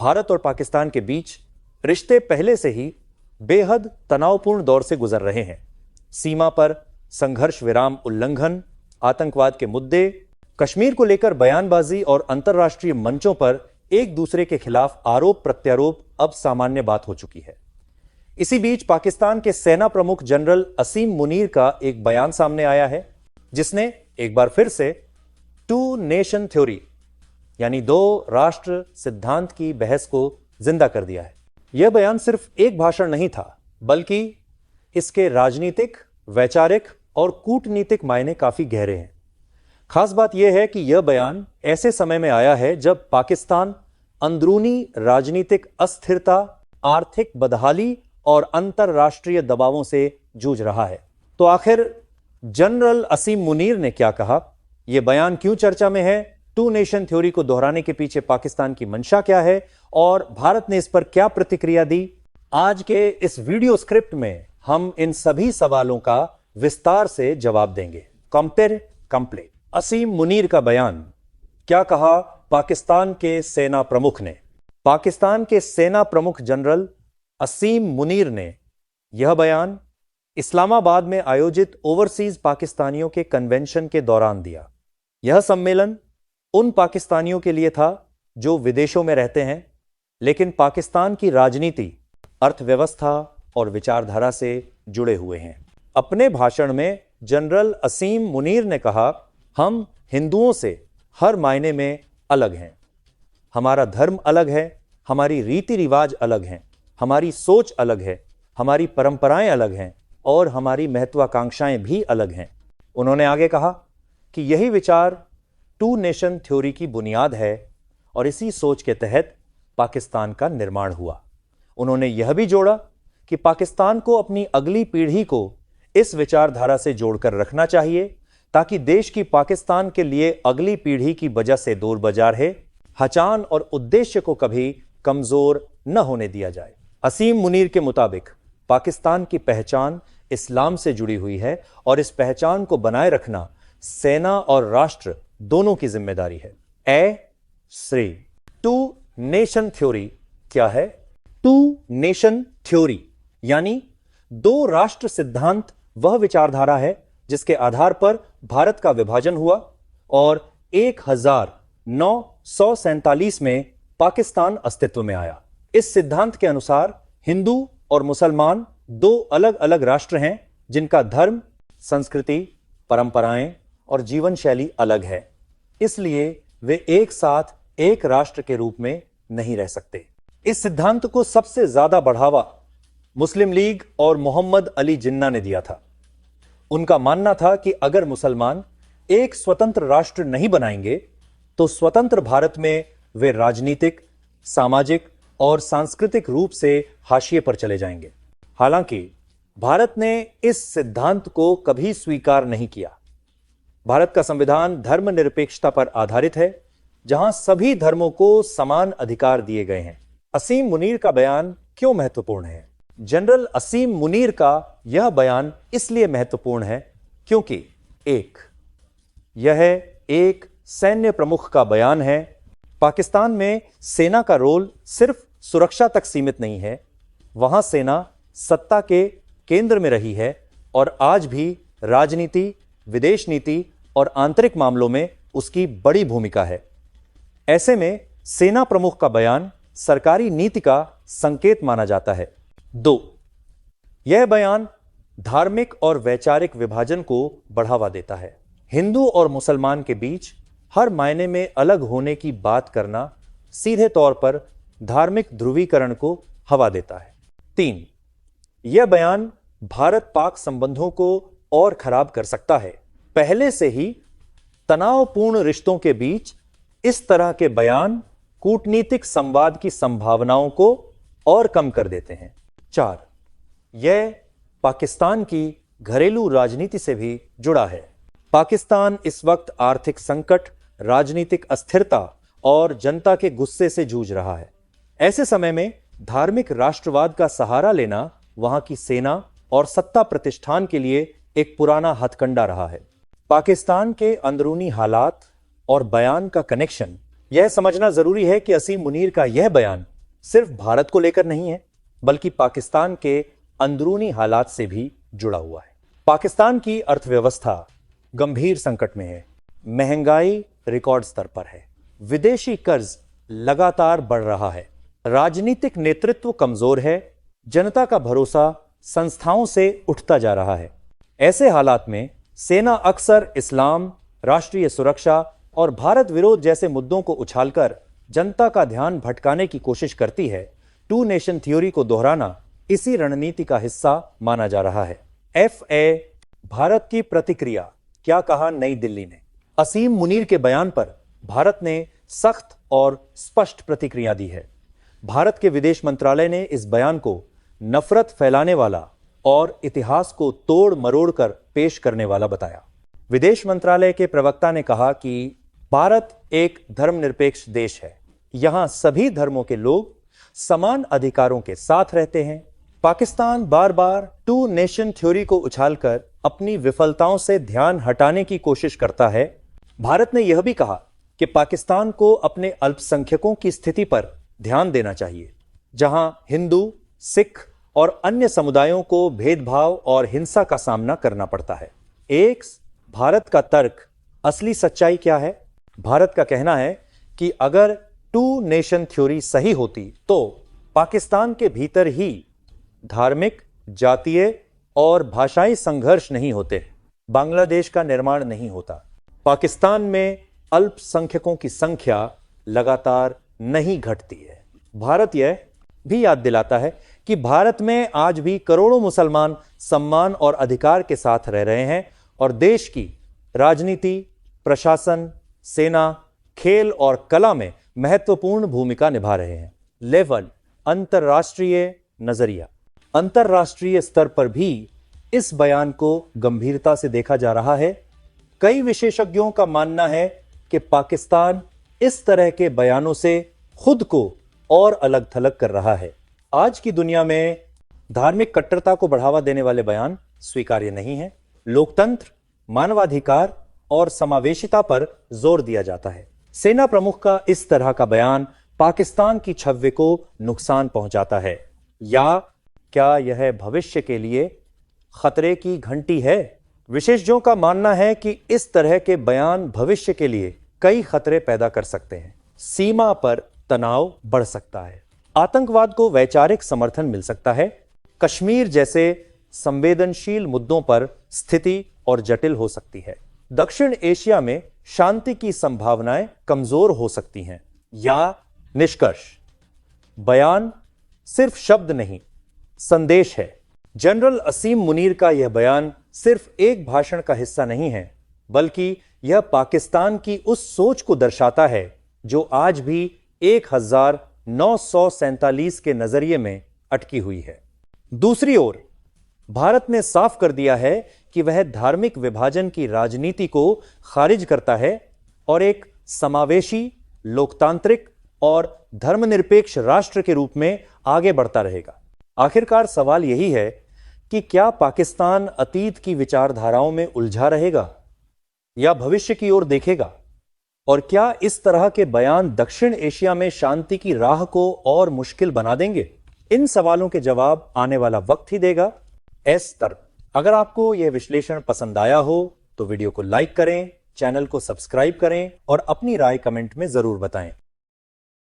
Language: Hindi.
भारत और पाकिस्तान के बीच रिश्ते पहले से ही बेहद तनावपूर्ण दौर से गुजर रहे हैं। सीमा पर संघर्ष विराम उल्लंघन, आतंकवाद के मुद्दे, कश्मीर को लेकर बयानबाजी और अंतर्राष्ट्रीय मंचों पर एक दूसरे के खिलाफ आरोप प्रत्यारोप अब सामान्य बात हो चुकी है। इसी बीच पाकिस्तान के सेना प्रमुख जनरल असीम मुनीर का एक बयान सामने आया है, जिसने एक बार फिर से टू नेशन थ्योरी यानी दो राष्ट्र सिद्धांत की बहस को जिंदा कर दिया है। यह बयान सिर्फ एक भाषण नहीं था, बल्कि इसके राजनीतिक, वैचारिक और कूटनीतिक मायने काफी गहरे हैं। खास बात यह है कि यह बयान ऐसे समय में आया है जब पाकिस्तान अंदरूनी राजनीतिक अस्थिरता, आर्थिक बदहाली और अंतरराष्ट्रीय दबावों से जूझ रहा है। तो आखिर जनरल असीम मुनीर ने क्या कहा, यह बयान क्यों चर्चा में है, टू नेशन थ्योरी को दोहराने के पीछे पाकिस्तान की मंशा क्या है और भारत ने इस पर क्या प्रतिक्रिया दी, आज के इस वीडियो स्क्रिप्ट में हम इन सभी सवालों का विस्तार से जवाब देंगे। Compare complete. असीम मुनीर का बयान, क्या कहा पाकिस्तान के सेना प्रमुख ने। पाकिस्तान के सेना प्रमुख जनरल असीम मुनीर ने यह बयान इस्लामाबाद में आयोजित ओवरसीज पाकिस्तानियों के कन्वेंशन के दौरान दिया। यह सम्मेलन उन पाकिस्तानियों के लिए था जो विदेशों में रहते हैं, लेकिन पाकिस्तान की राजनीति, अर्थव्यवस्था और विचारधारा से जुड़े हुए हैं। अपने भाषण में जनरल असीम मुनीर ने कहा, हम हिंदुओं से हर मायने में अलग हैं। हमारा धर्म अलग है, हमारी रीति रिवाज अलग हैं, हमारी सोच अलग है, हमारी परंपराएं अलग हैं और हमारी महत्वाकांक्षाएं भी अलग हैं। उन्होंने आगे कहा कि यही विचार टू नेशन थ्योरी की बुनियाद है और इसी सोच के तहत पाकिस्तान का निर्माण हुआ। उन्होंने यह भी जोड़ा कि पाकिस्तान को अपनी अगली पीढ़ी को इस विचारधारा से जोड़कर रखना चाहिए ताकि देश की पाकिस्तान के लिए अगली पीढ़ी की वजह से दूर बाजार है, हचान और उद्देश्य को कभी कमजोर न होने दिया जाए। असीम मुनीर के मुताबिक पाकिस्तान की पहचान इस्लाम से जुड़ी हुई है और इस पहचान को बनाए रखना सेना और राष्ट्र दोनों की जिम्मेदारी है। श्री टू नेशन थ्योरी क्या है? टू नेशन थ्योरी यानी दो राष्ट्र सिद्धांत वह विचारधारा है जिसके आधार पर भारत का विभाजन हुआ और 1947 में पाकिस्तान अस्तित्व में आया। इस सिद्धांत के अनुसार हिंदू और मुसलमान दो अलग अलग राष्ट्र हैं जिनका धर्म, संस्कृति, परंपराएं और जीवन शैली अलग है, इसलिए वे एक साथ एक राष्ट्र के रूप में नहीं रह सकते। इस सिद्धांत को सबसे ज्यादा बढ़ावा मुस्लिम लीग और मोहम्मद अली जिन्ना ने दिया था। उनका मानना था कि अगर मुसलमान एक स्वतंत्र राष्ट्र नहीं बनाएंगे तो स्वतंत्र भारत में वे राजनीतिक, सामाजिक और सांस्कृतिक रूप से हाशिए पर चले जाएंगे। हालांकि भारत ने इस सिद्धांत को कभी स्वीकार नहीं किया। भारत का संविधान धर्मनिरपेक्षता पर आधारित है, जहां सभी धर्मों को समान अधिकार दिए गए हैं। असीम मुनीर का बयान क्यों महत्वपूर्ण है? जनरल असीम मुनीर का यह बयान इसलिए महत्वपूर्ण है क्योंकि यह एक सैन्य प्रमुख का बयान है। पाकिस्तान में सेना का रोल सिर्फ सुरक्षा तक सीमित नहीं है, वहां सेना सत्ता के केंद्र में रही है और आज भी राजनीति, विदेश नीति और आंतरिक मामलों में उसकी बड़ी भूमिका है। ऐसे में सेना प्रमुख का बयान सरकारी नीति का संकेत माना जाता है। 2, यह बयान धार्मिक और वैचारिक विभाजन को बढ़ावा देता है। हिंदू और मुसलमान के बीच हर मायने में अलग होने की बात करना सीधे तौर पर धार्मिक ध्रुवीकरण को हवा देता है। 3, यह बयान भारत पाक संबंधों को और खराब कर सकता है। पहले से ही तनावपूर्ण रिश्तों के बीच इस तरह के बयान कूटनीतिक संवाद की संभावनाओं को और कम कर देते हैं। 4, यह पाकिस्तान की घरेलू राजनीति से भी जुड़ा है। पाकिस्तान इस वक्त आर्थिक संकट, राजनीतिक अस्थिरता और जनता के गुस्से से जूझ रहा है। ऐसे समय में धार्मिक राष्ट्रवाद का सहारा लेना वहां की सेना और सत्ता प्रतिष्ठान के लिए एक पुराना हथकंडा रहा है। पाकिस्तान के अंदरूनी हालात और बयान का कनेक्शन, यह समझना जरूरी है कि असीम मुनीर का यह बयान सिर्फ भारत को लेकर नहीं है, बल्कि पाकिस्तान के अंदरूनी हालात से भी जुड़ा हुआ है। पाकिस्तान की अर्थव्यवस्था गंभीर संकट में है, महंगाई रिकॉर्ड स्तर पर है, विदेशी कर्ज लगातार बढ़ रहा है, राजनीतिक नेतृत्व कमजोर है, जनता का भरोसा संस्थाओं से उठता जा रहा है। ऐसे हालात में सेना अक्सर इस्लाम, राष्ट्रीय सुरक्षा और भारत विरोध जैसे मुद्दों को उछालकर जनता का ध्यान भटकाने की कोशिश करती है। टू नेशन थ्योरी को दोहराना इसी रणनीति का हिस्सा माना जा रहा है। FA भारत की प्रतिक्रिया, क्या कहा नई दिल्ली ने। असीम मुनीर के बयान पर भारत ने सख्त और स्पष्ट प्रतिक्रिया दी है। भारत के विदेश मंत्रालय ने इस बयान को नफरत फैलाने वाला और इतिहास को तोड़ मरोड़ कर पेश करने वाला बताया। विदेश मंत्रालय के प्रवक्ता ने कहा कि भारत एक धर्मनिरपेक्ष देश है, यहां सभी धर्मों के लोग समान अधिकारों के साथ रहते हैं। पाकिस्तान बार बार टू नेशन थ्योरी को उछालकर अपनी विफलताओं से ध्यान हटाने की कोशिश करता है। भारत ने यह भी कहा कि पाकिस्तान को अपने अल्पसंख्यकों की स्थिति पर ध्यान देना चाहिए, जहां हिंदू, सिख और अन्य समुदायों को भेदभाव और हिंसा का सामना करना पड़ता है। एक भारत का तर्क, असली सच्चाई क्या है? भारत का कहना है कि अगर टू नेशन थ्योरी सही होती तो पाकिस्तान के भीतर ही धार्मिक, जातीय और भाषाई संघर्ष नहीं होते, बांग्लादेश का निर्माण नहीं होता। पाकिस्तान में अल्पसंख्यकों की संख्या लगातार नहीं घटती है। भारत यह भी याद दिलाता है कि भारत में आज भी करोड़ों मुसलमान सम्मान और अधिकार के साथ रह रहे हैं और देश की राजनीति, प्रशासन, सेना, खेल और कला में महत्वपूर्ण भूमिका निभा रहे हैं। लेवल, अंतर्राष्ट्रीय नजरिया। अंतर्राष्ट्रीय स्तर पर भी इस बयान को गंभीरता से देखा जा रहा है। कई विशेषज्ञों का मानना है कि पाकिस्तान इस तरह के बयानों से खुद को और अलग थलग कर रहा है। आज की दुनिया में धार्मिक कट्टरता को बढ़ावा देने वाले बयान स्वीकार्य नहीं है। लोकतंत्र, मानवाधिकार और समावेशिता पर जोर दिया जाता है। सेना प्रमुख का इस तरह का बयान पाकिस्तान की छवि को नुकसान पहुंचाता है, या क्या यह भविष्य के लिए खतरे की घंटी है? विशेषज्ञों का मानना है कि इस तरह के बयान भविष्य के लिए कई खतरे पैदा कर सकते हैं। सीमा पर तनाव बढ़ सकता है, आतंकवाद को वैचारिक समर्थन मिल सकता है, कश्मीर जैसे संवेदनशील मुद्दों पर स्थिति और जटिल हो सकती है, दक्षिण एशिया में शांति की संभावनाएं कमजोर हो सकती हैं। या निष्कर्ष, बयान सिर्फ शब्द नहीं, संदेश है। जनरल असीम मुनीर का यह बयान सिर्फ एक भाषण का हिस्सा नहीं है, बल्कि यह पाकिस्तान की उस सोच को दर्शाता है जो आज भी 1947 के नजरिए में अटकी हुई है। दूसरी ओर भारत ने साफ कर दिया है कि वह धार्मिक विभाजन की राजनीति को खारिज करता है और एक समावेशी, लोकतांत्रिक और धर्मनिरपेक्ष राष्ट्र के रूप में आगे बढ़ता रहेगा। आखिरकार सवाल यही है कि क्या पाकिस्तान अतीत की विचारधाराओं में उलझा रहेगा या भविष्य की ओर देखेगा? और क्या इस तरह के बयान दक्षिण एशिया में शांति की राह को और मुश्किल बना देंगे? इन सवालों के जवाब आने वाला वक्त ही देगा। अगर आपको यह विश्लेषण पसंद आया हो तो वीडियो को लाइक करें, चैनल को सब्सक्राइब करें और अपनी राय कमेंट में जरूर बताएं।